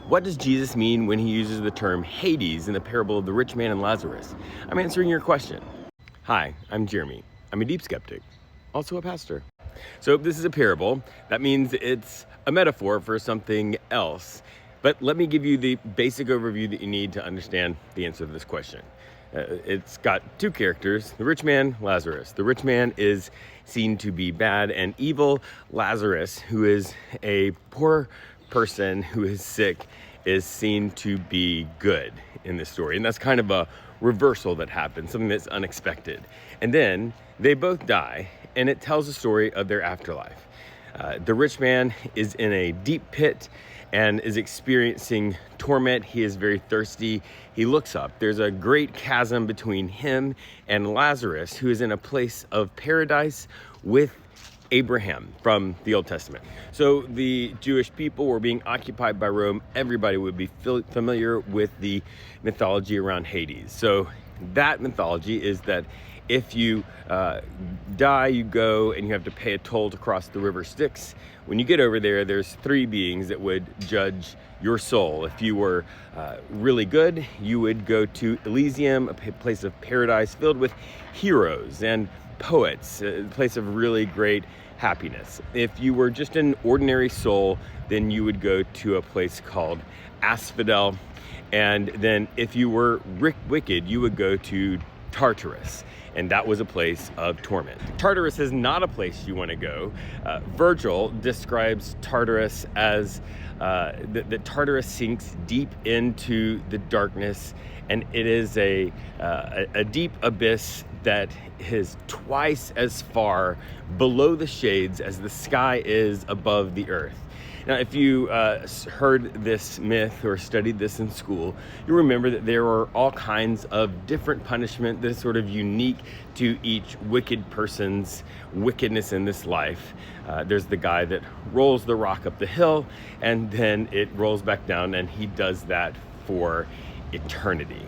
What does Jesus mean when he uses the term Hades in the parable of the rich man and Lazarus? I'm answering your question. Hi, I'm Jeremy. I'm a deep skeptic, also a pastor. So this is a parable. That means it's a metaphor for something else. But let me give you the basic overview that you need to understand the answer to this question. It's got two characters, the rich man, Lazarus. The rich man is seen to be bad and evil. Lazarus, who is a poor person who is sick, is seen to be good in this story. And that's kind of a reversal that happens, something that's unexpected. And then they both die, and it tells the story of their afterlife. The rich man is in a deep pit and is experiencing torment. He is very thirsty. He looks up. There's a great chasm between him and Lazarus, who is in a place of paradise with Abraham from the Old Testament. So the Jewish people were being occupied by Rome. Everybody would be familiar with the mythology around Hades. So that mythology is that if you die, you go and you have to pay a toll to cross the river Styx. When you get over there, there's three beings that would judge your soul. If you were really good, you would go to Elysium, a place of paradise filled with heroes and poets, a place of really great happiness. If you were just an ordinary soul, then you would go to a place called Asphodel. And then if you were wicked, you would go to Tartarus, and that was a place of torment. Tartarus is not a place you want to go. Virgil describes Tartarus as that Tartarus sinks deep into the darkness, and it is a deep abyss that is twice as far below the shades as the sky is above the earth. Now, if you heard this myth or studied this in school, you remember that there are all kinds of different punishment that is sort of unique to each wicked person's wickedness in this life. There's the guy that rolls the rock up the hill, and then it rolls back down, and he does that for eternity.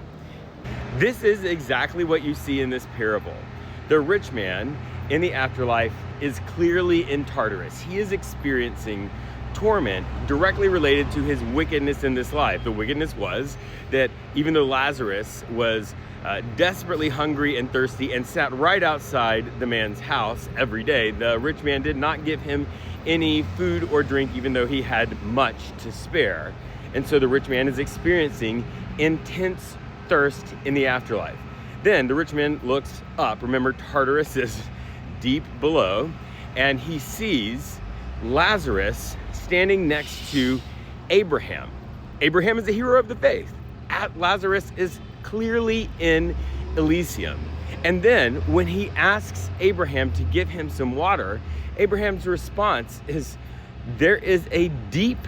This is exactly what you see in this parable. The rich man in the afterlife is clearly in Tartarus. He is experiencing torment directly related to his wickedness in this life. The wickedness was that even though Lazarus was desperately hungry and thirsty and sat right outside the man's house every day, the rich man did not give him any food or drink, even though he had much to spare. And so the rich man is experiencing intense thirst in the afterlife. Then the rich man looks up. Remember, Tartarus is deep below, and he sees Lazarus standing next to Abraham. Abraham is the hero of the faith. Lazarus is clearly in Elysium. And then when he asks Abraham to give him some water, Abraham's response is, there is a deep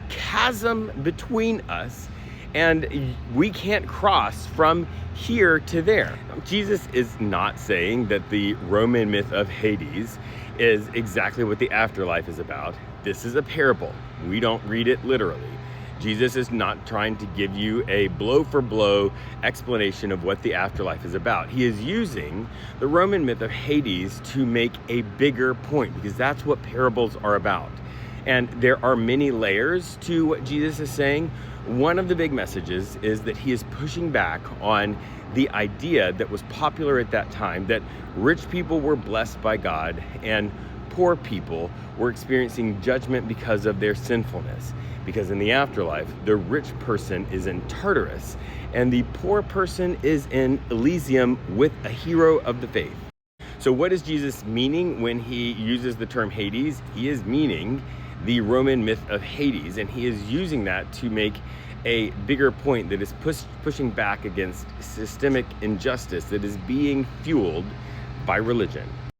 chasm between us, and we can't cross from here to there. Jesus is not saying that the Roman myth of Hades is exactly what the afterlife is about. This is a parable. We don't read it literally. Jesus is not trying to give you a blow-for-blow explanation of what the afterlife is about. He is using the Roman myth of Hades to make a bigger point, because that's what parables are about. And there are many layers to what Jesus is saying. One of the big messages is that he is pushing back on the idea that was popular at that time, that rich people were blessed by God and poor people were experiencing judgment because of their sinfulness. Because in the afterlife, the rich person is in Tartarus and the poor person is in Elysium with a hero of the faith. So what is Jesus meaning when he uses the term Hades? He is meaning the Roman myth of Hades, and he is using that to make a bigger point that is pushing back against systemic injustice that is being fueled by religion.